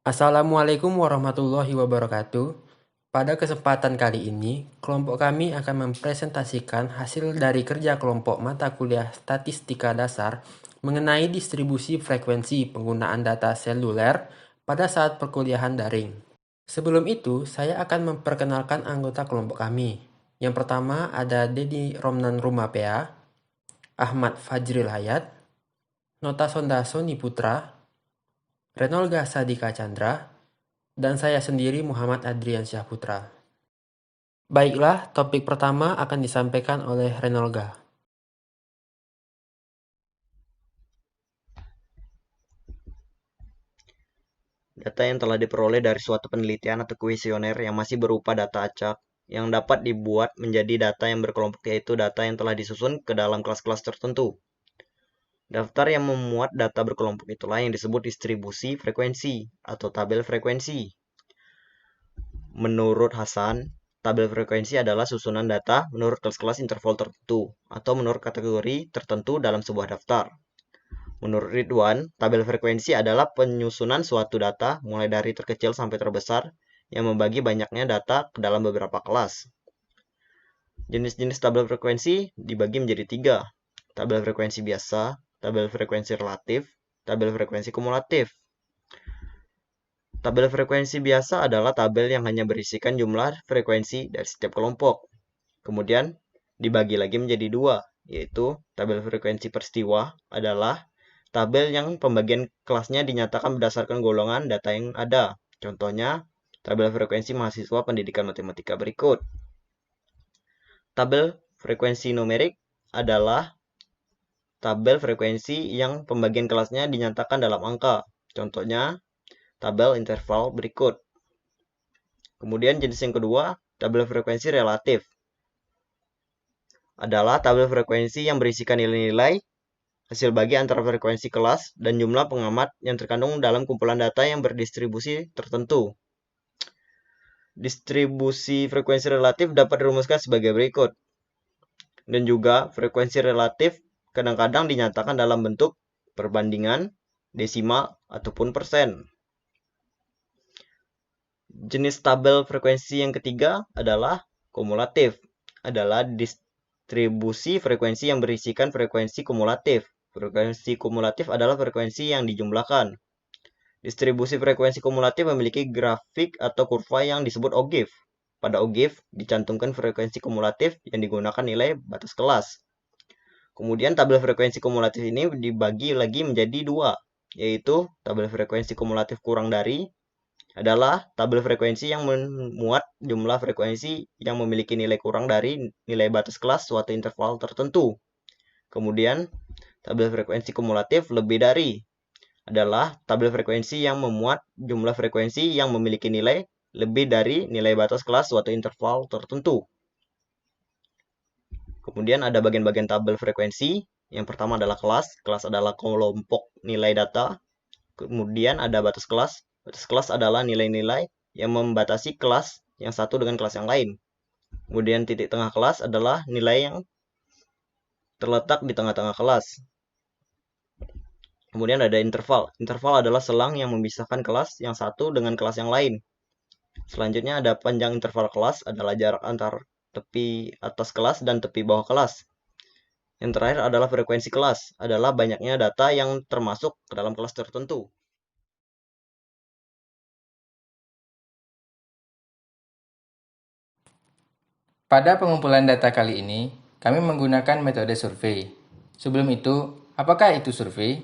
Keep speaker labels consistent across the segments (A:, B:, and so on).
A: Assalamualaikum warahmatullahi wabarakatuh. Pada kesempatan kali ini, kelompok kami akan mempresentasikan hasil dari kerja kelompok mata kuliah Statistika Dasar mengenai distribusi frekuensi penggunaan data seluler pada saat perkuliahan daring. Sebelum itu, saya akan memperkenalkan anggota kelompok kami. Yang pertama ada Dedi Romnan Rumapea, Ahmad Fajril Hayat, Nota Sonda Soni Putra, Renolga Sadika Chandra, dan saya sendiri Muhammad Adrian Syahputra. Baiklah, topik pertama akan disampaikan oleh Renolga.
B: Data yang telah diperoleh dari suatu penelitian atau kuesioner yang masih berupa data acak, yang dapat dibuat menjadi data yang berkelompok, yaitu data yang telah disusun ke dalam kelas-kelas tertentu. Daftar yang memuat data berkelompok itulah yang disebut distribusi frekuensi atau tabel frekuensi. Menurut Hasan, tabel frekuensi adalah susunan data menurut kelas-kelas interval tertentu atau menurut kategori tertentu dalam sebuah daftar. Menurut Ridwan, tabel frekuensi adalah penyusunan suatu data mulai dari terkecil sampai terbesar yang membagi banyaknya data ke dalam beberapa kelas. Jenis-jenis tabel frekuensi dibagi menjadi 3. Tabel frekuensi biasa, tabel frekuensi relatif, tabel frekuensi kumulatif. Tabel frekuensi biasa adalah tabel yang hanya berisikan jumlah frekuensi dari setiap kelompok. Kemudian dibagi lagi menjadi 2, yaitu tabel frekuensi peristiwa adalah tabel yang pembagian kelasnya dinyatakan berdasarkan golongan data yang ada. Contohnya, tabel frekuensi mahasiswa pendidikan matematika berikut. Tabel frekuensi numerik adalah tabel frekuensi yang pembagian kelasnya dinyatakan dalam angka. Contohnya, tabel interval berikut. Kemudian jenis yang kedua, tabel frekuensi relatif. Adalah tabel frekuensi yang berisikan nilai-nilai hasil bagi antara frekuensi kelas dan jumlah pengamat yang terkandung dalam kumpulan data yang berdistribusi tertentu. Distribusi frekuensi relatif dapat dirumuskan sebagai berikut. Dan juga frekuensi relatif kadang-kadang dinyatakan dalam bentuk perbandingan, desimal, ataupun persen. Jenis tabel frekuensi yang ketiga adalah kumulatif. Adalah distribusi frekuensi yang berisikan frekuensi kumulatif. Frekuensi kumulatif adalah frekuensi yang dijumlahkan. Distribusi frekuensi kumulatif memiliki grafik atau kurva yang disebut OGIF. Pada OGIF dicantumkan frekuensi kumulatif yang digunakan nilai batas kelas. Kemudian tabel frekuensi kumulatif ini dibagi lagi menjadi 2, yaitu tabel frekuensi kumulatif kurang dari adalah tabel frekuensi yang memuat jumlah frekuensi yang memiliki nilai kurang dari nilai batas kelas suatu interval tertentu. Kemudian tabel frekuensi kumulatif lebih dari adalah tabel frekuensi yang memuat jumlah frekuensi yang memiliki nilai lebih dari nilai batas kelas suatu interval tertentu. Kemudian ada bagian-bagian tabel frekuensi. Yang pertama adalah kelas. Kelas adalah kelompok nilai data. Kemudian ada batas kelas. Batas kelas adalah nilai-nilai yang membatasi kelas yang satu dengan kelas yang lain. Kemudian titik tengah kelas adalah nilai yang terletak di tengah-tengah kelas. Kemudian ada interval. Interval adalah selang yang memisahkan kelas yang satu dengan kelas yang lain. Selanjutnya ada panjang interval kelas adalah jarak antar tepi atas kelas dan tepi bawah kelas. Yang terakhir adalah frekuensi kelas, adalah banyaknya data yang termasuk ke dalam kelas tertentu.
C: Pada pengumpulan data kali ini, kami menggunakan metode survei. Sebelum itu, apakah itu survei?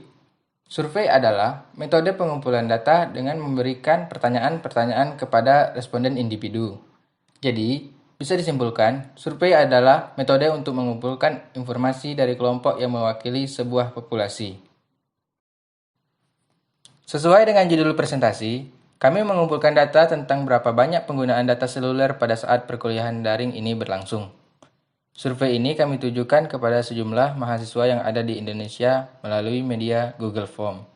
C: Survei adalah metode pengumpulan data dengan memberikan pertanyaan-pertanyaan kepada responden individu. Jadi, bisa disimpulkan, survei adalah metode untuk mengumpulkan informasi dari kelompok yang mewakili sebuah populasi. Sesuai dengan judul presentasi, kami mengumpulkan data tentang berapa banyak penggunaan data seluler pada saat perkuliahan daring ini berlangsung. Survei ini kami tujukan kepada sejumlah mahasiswa yang ada di Indonesia melalui media Google Form.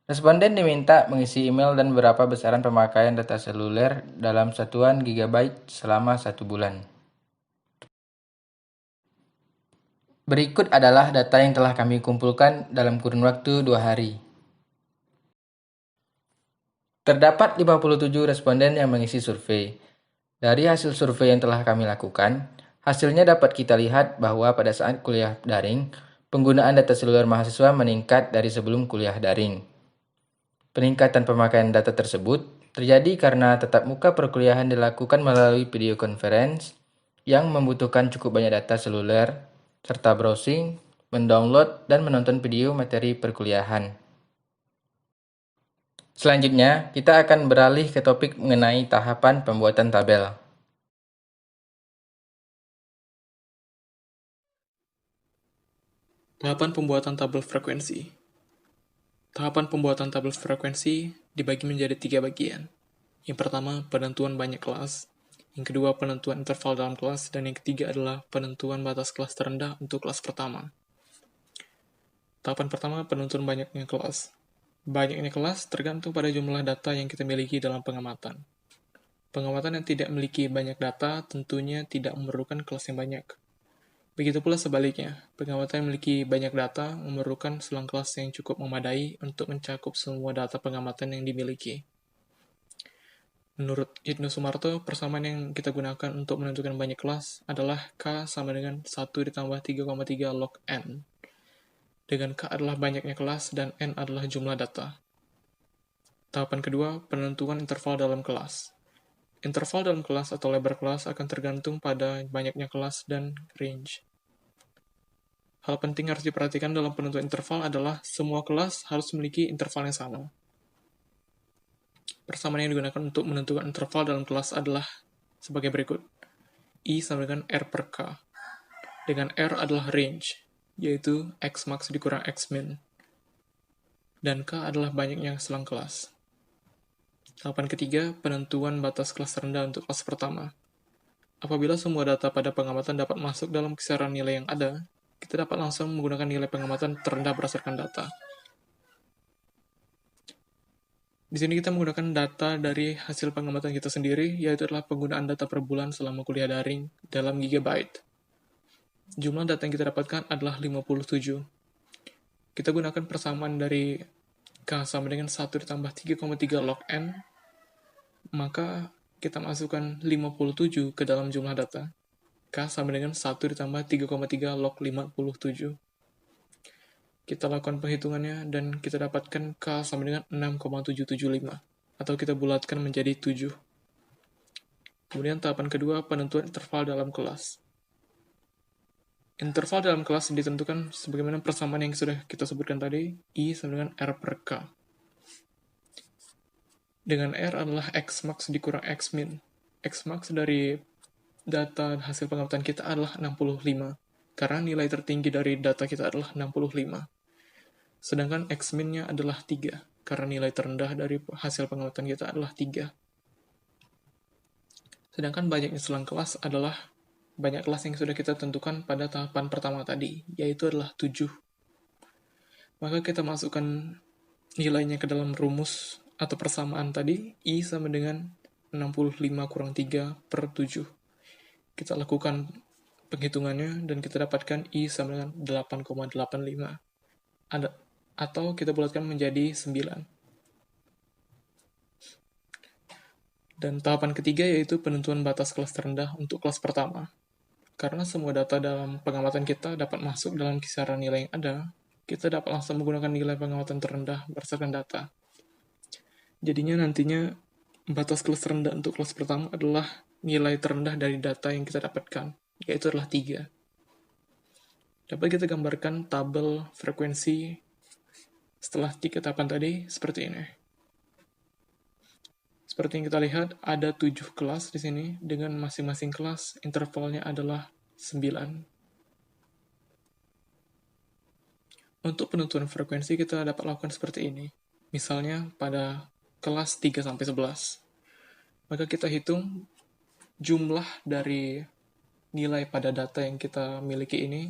C: Responden diminta mengisi email dan berapa besaran pemakaian data seluler dalam satuan gigabyte selama 1 bulan. Berikut adalah data yang telah kami kumpulkan dalam kurun waktu 2 hari. Terdapat 57 responden yang mengisi survei. Dari hasil survei yang telah kami lakukan, hasilnya dapat kita lihat bahwa pada saat kuliah daring, penggunaan data seluler mahasiswa meningkat dari sebelum kuliah daring. Peningkatan pemakaian data tersebut terjadi karena tatap muka perkuliahan dilakukan melalui video conference yang membutuhkan cukup banyak data seluler, serta browsing, mendownload, dan menonton video materi perkuliahan. Selanjutnya, kita akan beralih ke topik mengenai tahapan pembuatan tabel.
D: Tahapan pembuatan tabel frekuensi. Tahapan pembuatan tabel frekuensi dibagi menjadi 3 bagian. Yang pertama, penentuan banyak kelas. Yang kedua, penentuan interval dalam kelas. Dan yang ketiga adalah penentuan batas kelas terendah untuk kelas pertama. Tahapan pertama, penentuan banyaknya kelas. Banyaknya kelas tergantung pada jumlah data yang kita miliki dalam pengamatan. Pengamatan yang tidak memiliki banyak data tentunya tidak memerlukan kelas yang banyak. Begitu pula sebaliknya, pengamatan yang memiliki banyak data memerlukan selang kelas yang cukup memadai untuk mencakup semua data pengamatan yang dimiliki. Menurut Ibnu Sumarto, persamaan yang kita gunakan untuk menentukan banyak kelas adalah K sama dengan 1 ditambah 3,3 log N. Dengan K adalah banyaknya kelas dan N adalah jumlah data. Tahapan kedua, penentuan interval dalam kelas. Interval dalam kelas atau lebar kelas akan tergantung pada banyaknya kelas dan range. Hal penting harus diperhatikan dalam penentuan interval adalah semua kelas harus memiliki interval yang sama. Persamaan yang digunakan untuk menentukan interval dalam kelas adalah sebagai berikut. I sama dengan R per K. Dengan R adalah range, yaitu X max dikurang X min. Dan K adalah banyaknya selang kelas. Tahapan ketiga, penentuan batas kelas terendah untuk kelas pertama. Apabila semua data pada pengamatan dapat masuk dalam kisaran nilai yang ada, kita dapat langsung menggunakan nilai pengamatan terendah berdasarkan data. Di sini kita menggunakan data dari hasil pengamatan kita sendiri, yaitu adalah penggunaan data per bulan selama kuliah daring dalam gigabyte. Jumlah data yang kita dapatkan adalah 57. Kita gunakan persamaan dari K sama dengan 1 ditambah 3,3 log N, maka kita masukkan 57 ke dalam jumlah data. K sama dengan 1 ditambah 3,3 log 57. Kita lakukan perhitungannya dan kita dapatkan K sama dengan 6,775, atau kita bulatkan menjadi 7. Kemudian tahapan kedua, penentuan interval dalam kelas. Interval dalam kelas ditentukan sebagaimana persamaan yang sudah kita sebutkan tadi, I sama dengan R per K. Dengan R adalah X max dikurang X min. X max dari data hasil pengamatan kita adalah 65, karena nilai tertinggi dari data kita adalah 65. Sedangkan X min-nya adalah 3, karena nilai terendah dari hasil pengamatan kita adalah 3. Sedangkan banyaknya selang kelas adalah banyak kelas yang sudah kita tentukan pada tahapan pertama tadi, yaitu adalah 7. Maka kita masukkan nilainya ke dalam rumus atau persamaan tadi, I sama dengan 65 kurang 3 per 7. Kita lakukan penghitungannya dan kita dapatkan I sama dengan 8,85. Atau kita bulatkan menjadi 9. Dan tahapan ketiga yaitu penentuan batas kelas terendah untuk kelas pertama. Karena semua data dalam pengamatan kita dapat masuk dalam kisaran nilai yang ada, kita dapat langsung menggunakan nilai pengamatan terendah berdasarkan data. Jadinya nantinya batas kelas terendah untuk kelas pertama adalah nilai terendah dari data yang kita dapatkan, yaitu adalah 3. Dapat kita gambarkan tabel frekuensi setelah 3 tahapan tadi seperti ini. Seperti yang kita lihat, ada 7 kelas di sini, dengan masing-masing kelas intervalnya adalah 9. Untuk penentuan frekuensi kita dapat lakukan seperti ini. Misalnya pada kelas 3-11. Maka kita hitung jumlah dari nilai pada data yang kita miliki ini,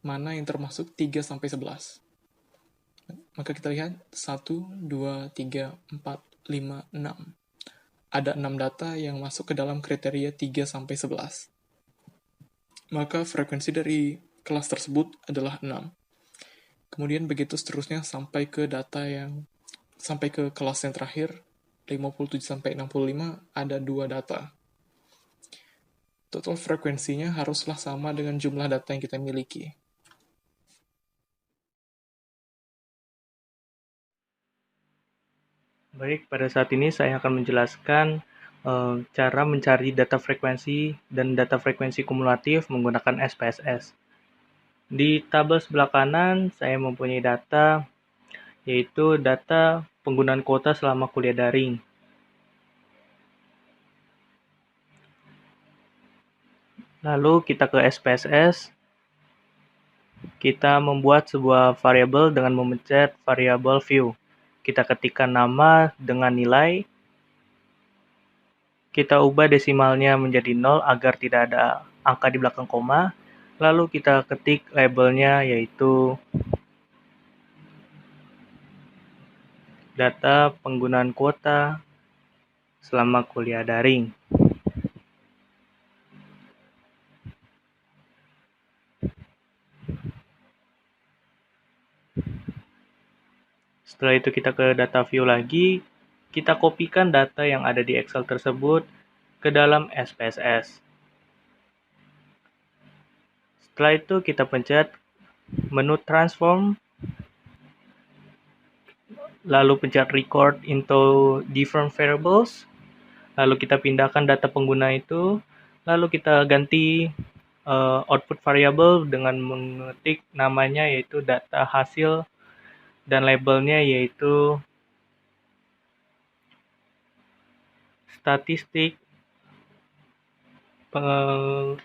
D: mana yang termasuk 3-11. Maka kita lihat 1, 2, 3, 4, 5, 6. Ada 6 data yang masuk ke dalam kriteria 3-11. Maka frekuensi dari kelas tersebut adalah 6. Kemudian begitu seterusnya sampai ke kelas yang terakhir, 57-65 ada 2 data. Total frekuensinya haruslah sama dengan jumlah data yang kita miliki.
E: Baik, pada saat ini saya akan menjelaskan cara mencari data frekuensi dan data frekuensi kumulatif menggunakan SPSS. Di tabel sebelah kanan, saya mempunyai data, yaitu data penggunaan kuota selama kuliah daring. Lalu kita ke SPSS, kita membuat sebuah variabel dengan memencet variabel view. Kita ketikkan nama dengan nilai, kita ubah desimalnya menjadi 0 agar tidak ada angka di belakang koma, lalu kita ketik labelnya yaitu data penggunaan kuota selama kuliah daring. Setelah itu kita ke data view lagi, kita kopikan data yang ada di Excel tersebut ke dalam SPSS. Setelah itu kita pencet menu transform, lalu pencet record into different variables, lalu kita pindahkan data pengguna itu, lalu kita ganti output variable dengan mengetik namanya yaitu data hasil dan labelnya yaitu statistik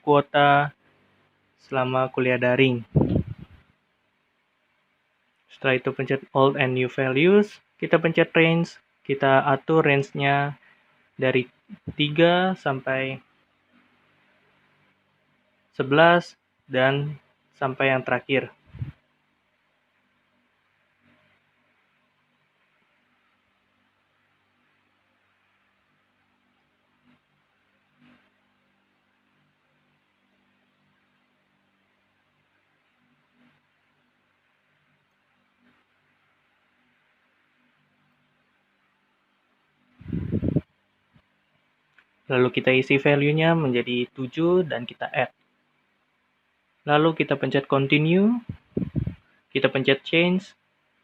E: kuota selama kuliah daring. Setelah itu pencet old and new values, kita pencet range, kita atur range-nya dari 3 sampai 11 dan sampai yang terakhir. Lalu kita isi value-nya menjadi 7 dan kita add. Lalu kita pencet continue, kita pencet change,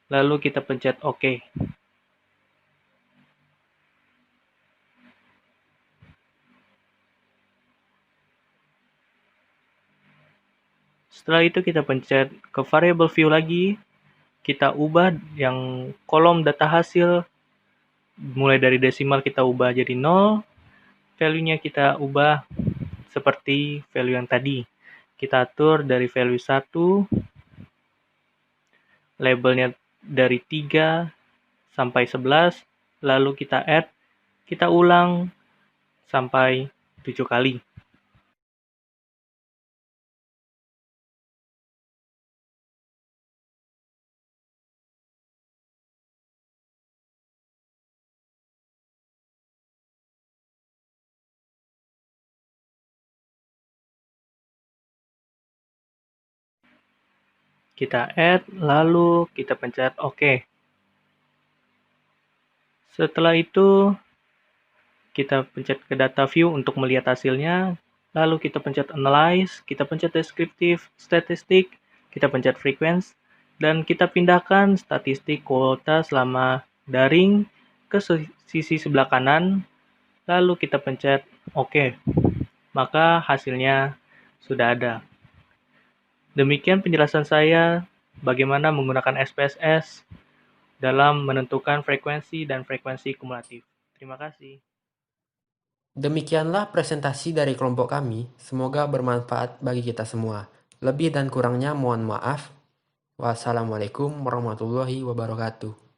E: lalu kita pencet OK. Setelah itu kita pencet ke variable view lagi, kita ubah yang kolom data hasil, mulai dari desimal kita ubah jadi 0, value-nya kita ubah seperti value yang tadi. Kita atur dari value 1, labelnya dari 3 sampai 11, lalu kita add, kita ulang sampai 7 kali. Kita add, lalu kita pencet OK. Setelah itu, kita pencet ke data view untuk melihat hasilnya, lalu kita pencet analyze, kita pencet descriptive statistik, kita pencet frequency, dan kita pindahkan statistik kuota selama daring ke sisi sebelah kanan, lalu kita pencet OK. Maka hasilnya sudah ada. Demikian penjelasan saya bagaimana menggunakan SPSS dalam menentukan frekuensi dan frekuensi kumulatif. Terima kasih.
A: Demikianlah presentasi dari kelompok kami. Semoga bermanfaat bagi kita semua. Lebih dan kurangnya mohon maaf. Wassalamualaikum warahmatullahi wabarakatuh.